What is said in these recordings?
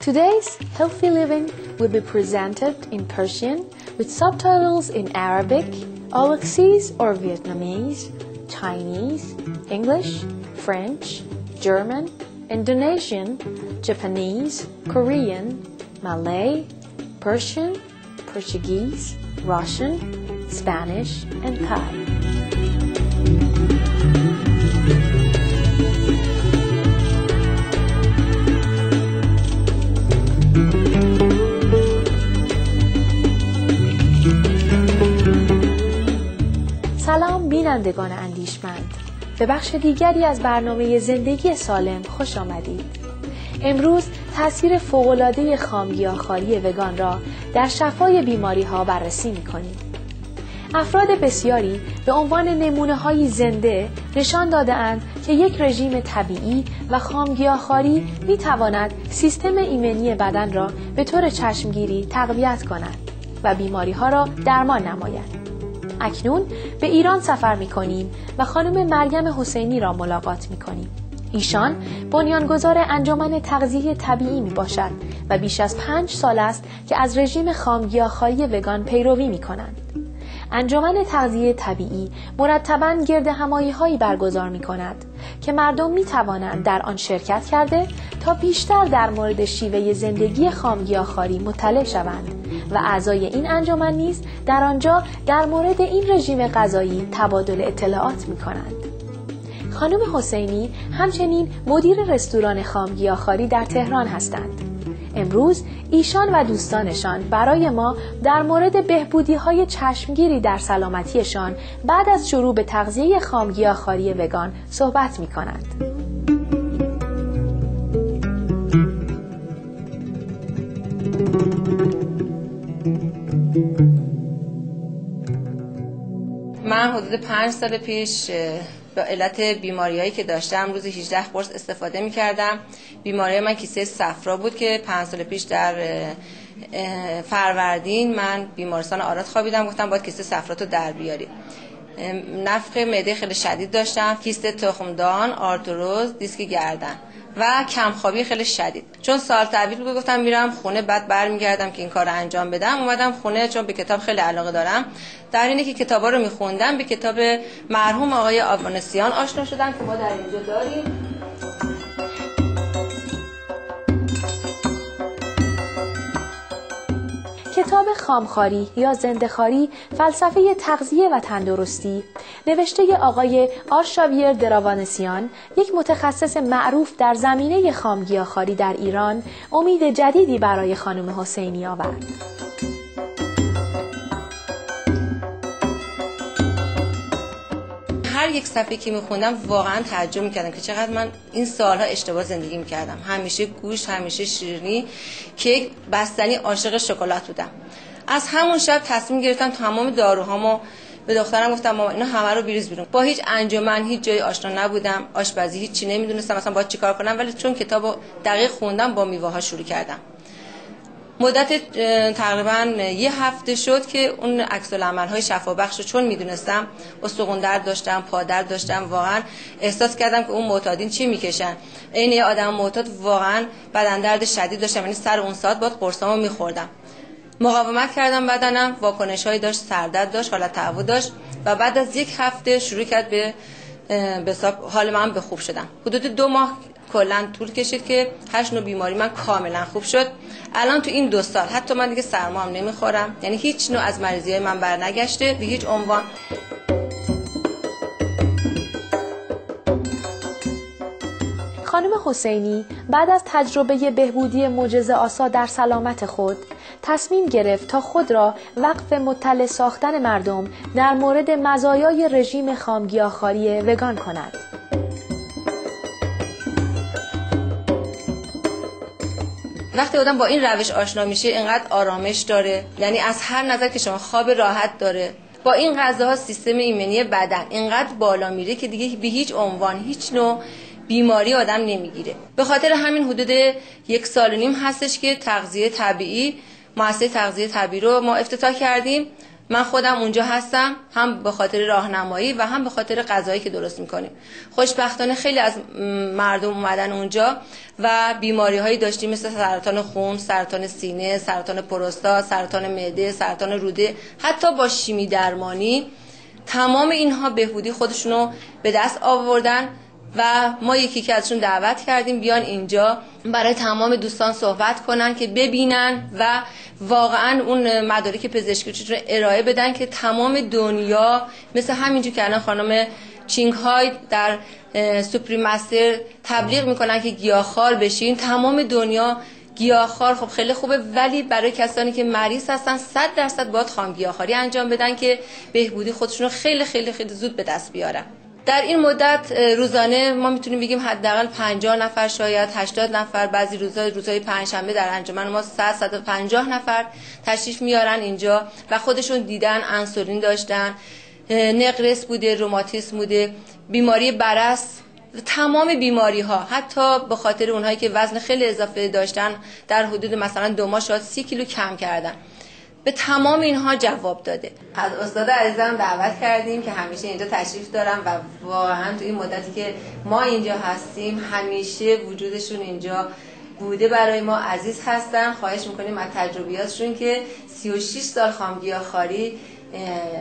Today's Healthy Living will be presented in Persian with subtitles in Arabic, Aulacese or Vietnamese, Chinese, English, French, German, Indonesian, Japanese, Korean, Malay, Persian, Portuguese, Russian, Spanish, and Thai. سلام بینندگان اندیشمند، به بخش دیگری از برنامه زندگی سالم خوش آمدید. امروز تأثیر فوق‌العاده خامگیاه‌خواری وگان را در شفای بیماری‌ها بررسی می‌کنیم. افراد بسیاری به عنوان نمونه‌های زنده نشان داده‌اند که یک رژیم طبیعی و خامگیاه‌خواری می‌تواند سیستم ایمنی بدن را به طور چشمگیری تقویت کند و بیماری‌ها را درمان نماید. اکنون به ایران سفر می‌کنیم و خانم مریم حسینی را ملاقات می‌کنیم. ایشان بنیانگذار انجمن تغذیه طبیعی میباشد و بیش از 5 سال است که از رژیم خامگیاه‌خواری وگان پیروی میکنند. انجمن تغذیه طبیعی مرتباً گردهمایی‌هایی برگزار میکند که مردم میتوانند در آن شرکت کرده تا بیشتر در مورد شیوه زندگی خامگیاه‌خواری مطلع شوند و اعضای این انجمن نیز در آنجا در مورد این رژیم غذایی تبادل اطلاعات میکنند. خانم حسینی همچنین مدیر رستوران خامگیاه‌خواری در تهران هستند. امروز ایشان و دوستانشان برای ما در مورد بهبودی‌های چشمگیری در سلامتیشان بعد از شروع به تغذیه خامگیاه‌خواری وگان صحبت می‌کنند. من حدود 5 سال پیش به علت بیماریایی که داشتم روزی 18 قرص استفاده می‌کردم. بیماری من کیسه صفرا بود که 5 سال پیش در فروردین من بیمارستان آراد خوابیدم، گفتم باید کیسه صفراتو در بیاری. نفخ معده خیلی شدید داشتم، کیست تخمدان، آرتروز، دیسک گردن و کمخوابی خیلی شدید. چون سال تحویل بود گفتم میرم خونه، بعد برمیگردم که این کارو انجام بدم. اومدم خونه چون به کتاب خیلی علاقه دارم. در اینی که کتابا رو میخوندم به کتاب مرحوم آقای آوانسیان آشنا شدم که ما در اینجا داریم. کتاب خامخواری یا زنده‌خواری، فلسفه تغذیه و تندرستی، نوشته آقای آرشاویر دراوانسیان، یک متخصص معروف در زمینه خامگیاه‌خواری در ایران، امید جدیدی برای خانم حسینی آورد. هر یک صفحه که میخوندم واقعا تعجب میکردم که چقدر من این سالها اشتباه زندگی میکردم. همیشه گوشت، همیشه شیرینی، کیک، بستنی، عاشق شکلات بودم. از همون شب تصمیم گرفتم تمام داروهامو به دخترم گفتم مامان اینا همه رو بریز بیرون. با هیچ انجمن هیچ جای آشنا نبودم، آشپزی هیچ چی نمیدونستم مثلا باید چیکار کنم، ولی چون کتابو دقیق خوندم با میوه ها شروع کردم. مدت تقریبا یه هفته شد که اون عکس العمل‌های شفابخش رو چون میدونستم، استخوان درد داشتم، پا درد داشتم، واقعا احساس کردم که اون معتادین چی میکشن. عین یه آدم معتاد واقعا بدن درد شدید داشتم، یعنی سر اون ساعت باید قرصامو میخوردم. مقاومت کردم، بدنم واکنش‌هایی داشت، سردرد داشت، حالت تعود داشت و بعد از یک هفته شروع کرد به حال من به خوب شدم. حدود 2 ماه کلا طول کشید که 8 نوع بیماری من کاملا خوب شد. الان تو این 2 سال حتی من دیگه سرما هم نمیخورم، یعنی هیچ نوع از مریضی‌های من برنگشته به هیچ عنوان. خانم حسینی بعد از تجربه بهبودی معجزه‌آسا در سلامت خود تصمیم گرفت تا خود را وقف مطلع ساختن مردم در مورد مزایای رژیم خامگیاه‌خواری وگان کند. وقتی آدم با این روش آشنا میشه اینقدر آرامش داره، یعنی از هر نظر که شما خواب راحت داره. با این غذاها سیستم ایمنی بدن اینقدر بالا میره که دیگه به هیچ عنوان هیچ نوع بیماری آدم نمیگیره. به خاطر همین حدود 1.5 سال هستش که تغذیه طبیعی، مؤسسه تغذیه طبیعی رو ما افتتاح کردیم من خودم اونجا هستم، هم به خاطر راهنمایی و هم به خاطر غذایی که درست میکنیم. خوشبختانه خیلی از مردم اومدن اونجا و بیماری هایی داشتیم مثل سرطان خون، سرطان سینه، سرطان پروستات، سرطان معده، سرطان روده. حتی با شیمی درمانی تمام اینها بهبودی خودشونو به دست آوردن و ما یکی ازشون دعوت کردیم بیان اینجا برای تمام دوستان صحبت کنن که ببینن و واقعا اون مدارک پزشکیشون رو ارائه بدن که تمام دنیا مثل همینجور که الان خانم چینگ های در سوپریم مستر تبلیغ میکنن که گیاهخوار بشین. تمام دنیا گیاهخوار خب خیلی خوبه، ولی برای کسانی که مریض هستن 100% باید خامگیاهخواری انجام بدن که بهبودی خودشون رو خیلی خیلی خیلی زود به دست بیارن. در این مدت روزانه ما میتونیم بگیم حداقل 50 نفر شاید 80 نفر، بعضی روزهای پنجشنبه در انجمن ما 150 نفر تشریف میارن اینجا و خودشون دیدن انسولین داشتن، نقرس بوده، روماتیسم بوده، بیماری برس، تمام بیماری ها، حتی به خاطر اونهایی که وزن خیلی اضافه داشتن در حدود مثلا 2 ماه شاید 30 کیلو کم کردن. به تمام اینها جواب داده. از استاد عزیزم دعوت کردیم که همیشه اینجا تشریف دارن و واقعا تو این مدتی که ما اینجا هستیم همیشه وجودشون اینجا بوده، برای ما عزیز هستن. خواهش میکنیم از تجربیاتشون که 36 سال خامگیاهخواری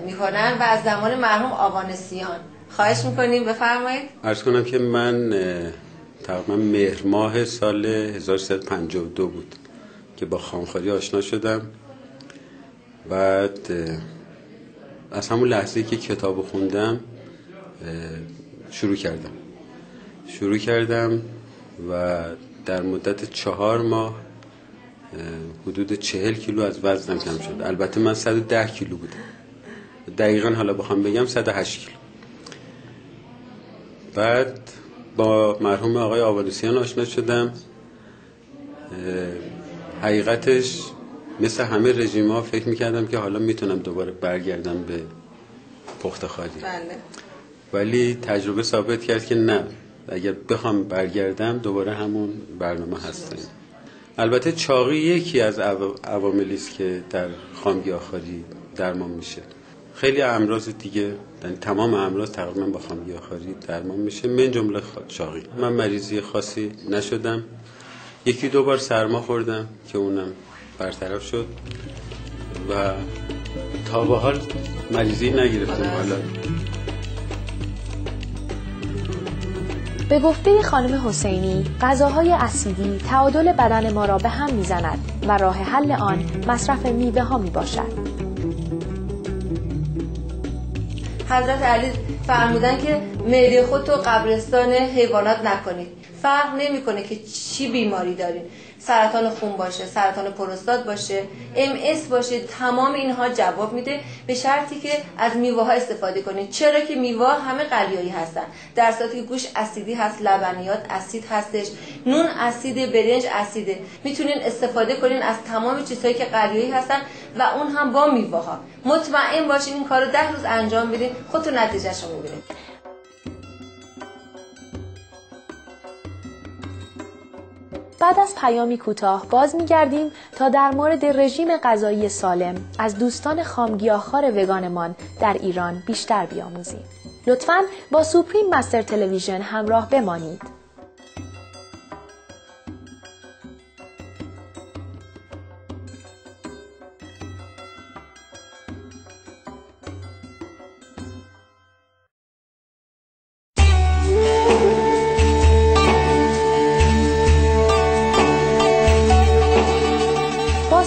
میکنن و از زمان مرحوم آوانسیان. خواهش میکنیم بفرمایید. عرض کنم که من تقریبا مهر ماه سال 1352 بود که با خامخواری آشنا شدم. بعد از همون لحظه‌ای که کتابو خوندم شروع کردم و در مدت 4 ماه حدود 40 کیلو از وزنم کم شد. البته من 110 کیلو بودم، دقیقاً حالا بخوام بگم 108 کیلو. بعد با مرحوم آقای آوانسیان آشنا شدم. حقیقتش مثل همه رژیم‌ها فکر می‌کردم که حالا میتونم دوباره برگردم به پخته‌خواری. بله. ولی تجربه ثابت کرد که نه، اگر بخوام برگردم دوباره همون برنامه هستم. البته چاقی یکی از عواملی است که در خامگیاهخواری درمان میشه. خیلی امراض دیگه، یعنی تمام امراض تقریبا با خامگیاهخواری درمان میشه، من جمله چاقی. من مریضی خاصی نشدم. 1-2 بار سرما خوردم که اونم برطرف شد و تا به حال مریضی نگرفتم. حالا به گفته خانم حسینی، غذاهای اسیدی تعادل بدن ما را به هم میزند و راه حل آن مصرف میوه ها می باشد. حضرت علی فرمودن که معده خودتو قبرستان حیوانات نکنید. فرق نمیکنه که چی بیماری دارین، سرطان خون باشه، سرطان پروستات باشه، MS باشه، تمام اینها جواب میده به شرطی که از میوه ها استفاده کنید. چرا که میوه همه قلیایی هستن، در صورتی که گوشت اسیدی هست، لبنیات اسید هستش، نون اسیده، برنج اسیده. میتونین استفاده کنین از تمام چیزهایی که قلیایی هستن و اون هم با میوه ها. مطمئن باشین این کارو 10 روز انجام بدین، خودتون نتیجهش رو میبینید. بعد از پیامی کوتاه باز می‌گردیم تا در مورد رژیم غذایی سالم از دوستان خامگیاهخوار وگانمان در ایران بیشتر بیاموزیم. لطفاً با سوپریم مستر تلویزیون همراه بمانید.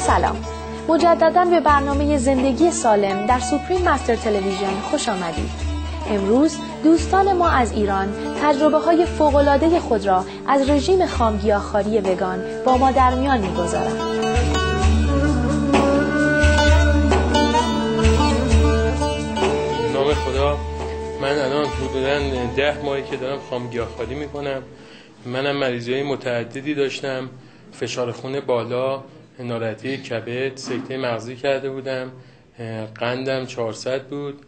سلام، مجدداً به برنامه زندگی سالم در سوپریم مستر تلویزیون خوش آمدید. امروز دوستان ما از ایران تجربه های فوق‌العاده خود را از رژیم خامگیاهخواری وگان با ما در میان می‌گذارند. نام خدا، من الان حدوداً 10 ماهی که دارم خامگیاهخواری میکنم. منم مریضی‌های متعددی داشتم، فشار خون بالا، ناراحتی کبد، سکته مغزی کرده بودم، قندم 400 بود.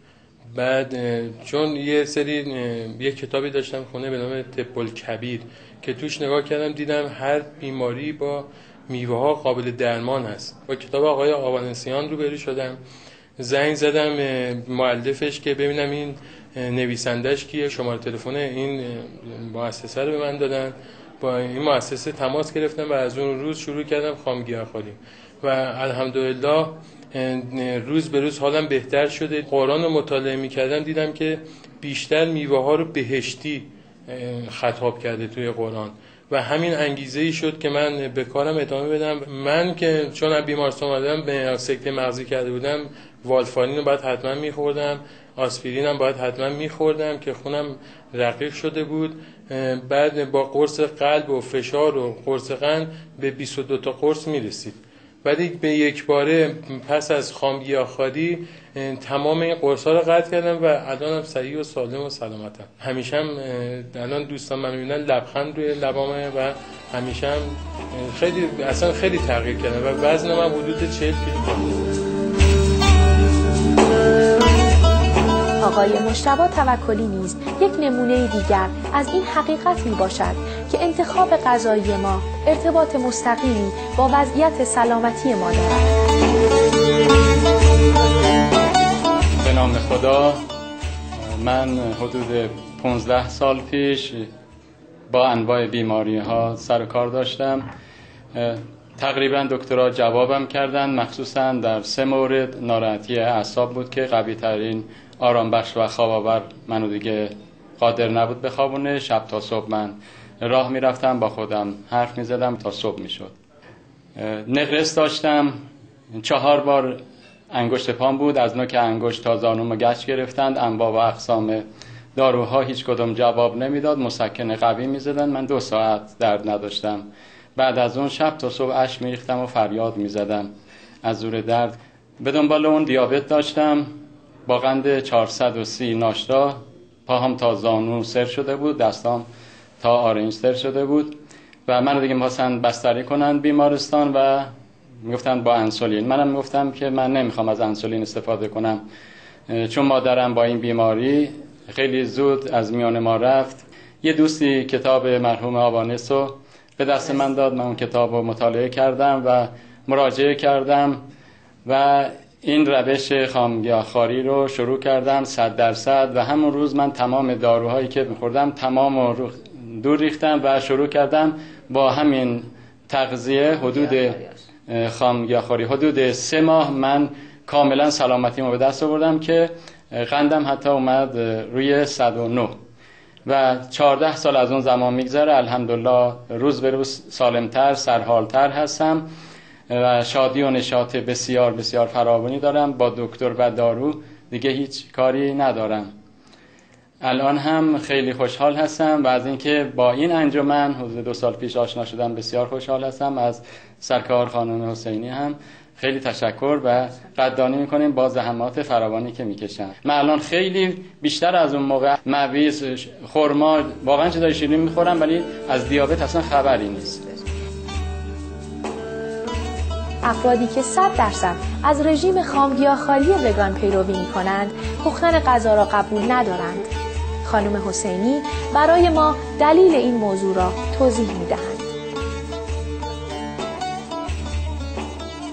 بعد چون یه کتابی داشتم خونه به نام طب الکبیر که توش نگاه کردم دیدم هر بیماری با میوه ها قابل درمان هست. با کتاب آقای آوانسیان روبرو شدم زنگ زدم مؤلفش که ببینم این نویسندش کیه، شماره تلفن این مؤسسه رو به من دادن. با این مؤسسه تماس گرفتم و از اون روز شروع کردم خامگیاخواری و الحمدلله روز به روز حالم بهتر شده. قرآن رو مطالعه می‌کردم دیدم که بیشتر میوه‌ها رو بهشتی خطاب کرده توی قرآن و همین انگیزه‌ای شد که من به کارم ادامه بدم. من که چون از بیمارستان اومدم به سکته مغزی کرده بودم، والفارین رو باید حتما می‌خوردم، آسپرین هم باید حتما می‌خوردم که خونم رقیق شده بود. بعد با قرص قلب و فشار و قرص قند به 22 تا قرص می‌رسید. ولی به یک باره پس از خامگیاخواری تمام این قرص‌ها رو قطع کردم و الانم صحیح و سالم و سلامتم. همیشه هم الان دوستان من می‌بینن لبخند روی لبامه و همیشه هم خیلی تغییر کردم و وزنم هم حدود 40 کیلو. آقای مجتبی توکلی نیز یک نمونه دیگر از این حقیقت می باشد که انتخاب غذایی ما ارتباط مستقیمی با وضعیت سلامتی ما دارد. به نام خدا، من حدود 15 سال پیش با انواع بیماری ها سر و کار داشتم. تقریبا دکترها جوابم کردن، مخصوصا در 3 مورد ناراحتی اعصاب بود که قوی ترین آرام بخش و خواب آور منو دیگه قادر نبود بخوابونه. شب تا صبح من راه میرفتم، با خودم حرف میزدم تا صبح میشد. نقرس داشتم، 4 بار انگشت پام بود، از نوک انگشت تا زانوم گچ گرفتند. انواع و اقسام داروها هیچ کدوم جواب نمیداد، مسکن قوی میزدن، من 2 ساعت درد نداشتم. بعد از اون شب تا صبح اشک میریختم و فریاد میزدم از زور درد. به دنبال اون دیابت داشتم با قند 430 ناشتا، پاهم تا زانو سر شده بود، دستام تا آرنج سر شده بود و من دیگه می‌خواستن بستری کنن بیمارستان و میگفتن با انسولین. منم میگفتم که من نمیخوام از انسولین استفاده کنم چون مادرم با این بیماری خیلی زود از میان ما رفت. یه دوستی کتاب مرحوم آوانس رو به دست من داد، من اون کتاب رو مطالعه کردم و مراجعه کردم و این روش خامگیاخواری رو شروع کردم 100% و همون روز من تمام داروهایی که می‌خوردم تمام رو دور ریختم و شروع کردم با همین تغذیه حدود خامگیاخواری حدود 3 ماه من کاملا سلامتیمو به دست آوردم که قندم حتی اومد روی 109 و 14 سال از اون زمان میگذره. الحمدلله روز به روز سالمتر، سرحالتر هستم و شادی و نشاط بسیار بسیار فراوانی دارم. با دکتر و دارو دیگه هیچ کاری ندارم. الان هم خیلی خوشحال هستم و از اینکه با این انجمن حدود 2 سال پیش آشنا شدم بسیار خوشحال هستم. از سرکار خانم حسینی هم خیلی تشکر و قدردانی میکنیم با زحمات فراوانی که میکشن. من الان خیلی بیشتر از اون موقع مویز، خرما، واقعا چیزای شیرین میخورم ولی از دیابت اصلا خبری نیست. افرادی که 100% از رژیم خامگیاخواری وگان پیروی می‌کنند، پختن غذا را قبول ندارند. خانم حسینی برای ما دلیل این موضوع را توضیح می‌دهند.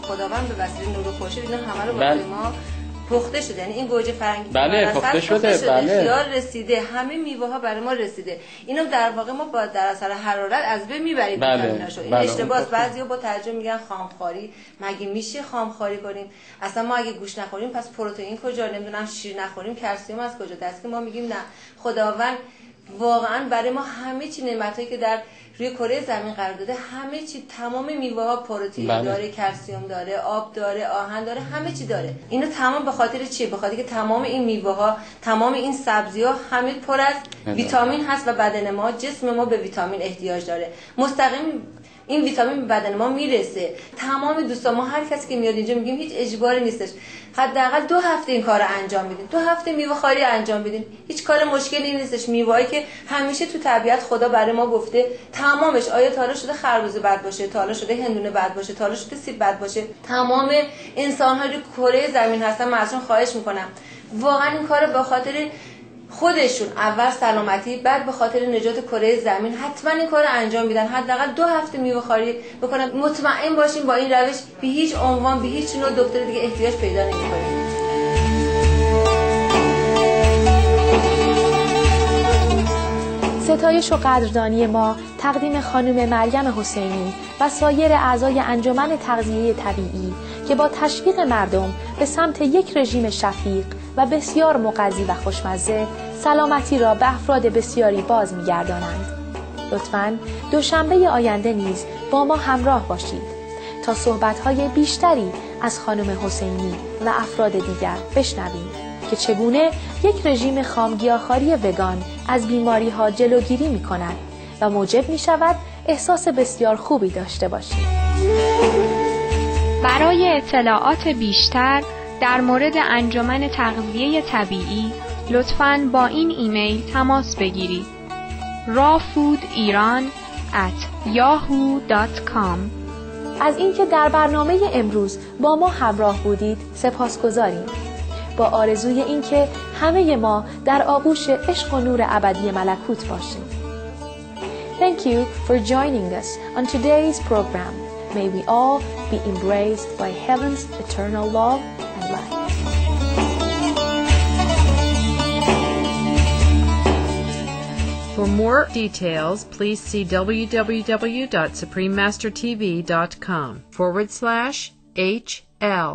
خداوند به وسیله نور خورشید اینا همه رو برای ما پخته شده، یعنی این گوجه فرنگی بله پخته شده، بله خیار رسیده، همه میوه ها برای ما رسیده. اینو در واقع ما با در اثر حرارت از بین میبریم ویتامیناشو. این اشتباهه. بعضیا با تعجب میگن خامخواری، مگه میشه خامخواری کنیم؟ اصلا ما اگه گوشت نخوریم پس پروتئین کجا؟ نمیدونم شیر نخوریم کلسیم از کجا؟ دست که ما میگیم نه، خداوند واقعا برای ما همه چی نعمتایی که در روی کره زمین قرار داده، همه چی، تمام میوه ها پروتئین داره، کلسیم داره، آب داره، آهن داره، همه چی داره. اینو تمام به خاطر چیه؟ به خاطر که تمام این میوه ها، تمام این سبزی ها همه پر از ویتامین هست و بدن ما، جسم ما به ویتامین احتیاج داره. مستقیم این ویتامین به بدن ما میرسه. تمام دوستان ما هر کسی که میاد اینجا میگیم هیچ اجباری نیستش، حداقل 2 هفته این کارو انجام بدین، 2 هفته میوه خواری انجام بدین، هیچ کار مشکلی نیستش. میوه‌ای که همیشه تو طبیعت خدا برای ما گفته تمامش، آیا تا حالا شده خربزه بد باشه، تا حالا شده هندونه بد باشه، تا حالا شده سیب بد باشه؟ تمام انسان‌ها روی کره زمین هستن. من ازشون خواهش میکنم واقعا این کارو به خاطر خودشون، اول سلامتی، بعد به خاطر نجات کره زمین حتما این کارو انجام بدن. حداقل 2 هفته میوه خواری بکنن. مطمئن باشین با این روش به هیچ عنوان به هیچ نوع دکتر دیگه احتیاج پیدا نمی‌کنید. ستایش و قدردانی ما تقدیم خانم مریم حسینی و سایر اعضای انجمن تغذیه طبیعی که با تشویق مردم به سمت یک رژیم شفیق و بسیار مغذی و خوشمزه سلامتی را به افراد بسیاری باز می‌گردانند. لطفاً دوشنبه آینده نیز با ما همراه باشید تا صحبت‌های بیشتری از خانم حسینی و افراد دیگر بشنویم که چگونه یک رژیم خامگیاهخواری وگان از بیماری‌ها جلوگیری می‌کند و موجب می‌شود احساس بسیار خوبی داشته باشید. برای اطلاعات بیشتر در مورد انجمن تغذیه طبیعی لطفاً با این ایمیل تماس بگیرید: rawfoodiran@yahoo.com. از اینکه در برنامه امروز با ما همراه بودید سپاسگزاریم. با آرزوی اینکه همه ما در آغوش عشق و نور ابدی ملکوت باشیم. Thank you for joining us on today's program. May we all be embraced by heaven's eternal love and light. For more details, please see www.suprememastertv.com/HL.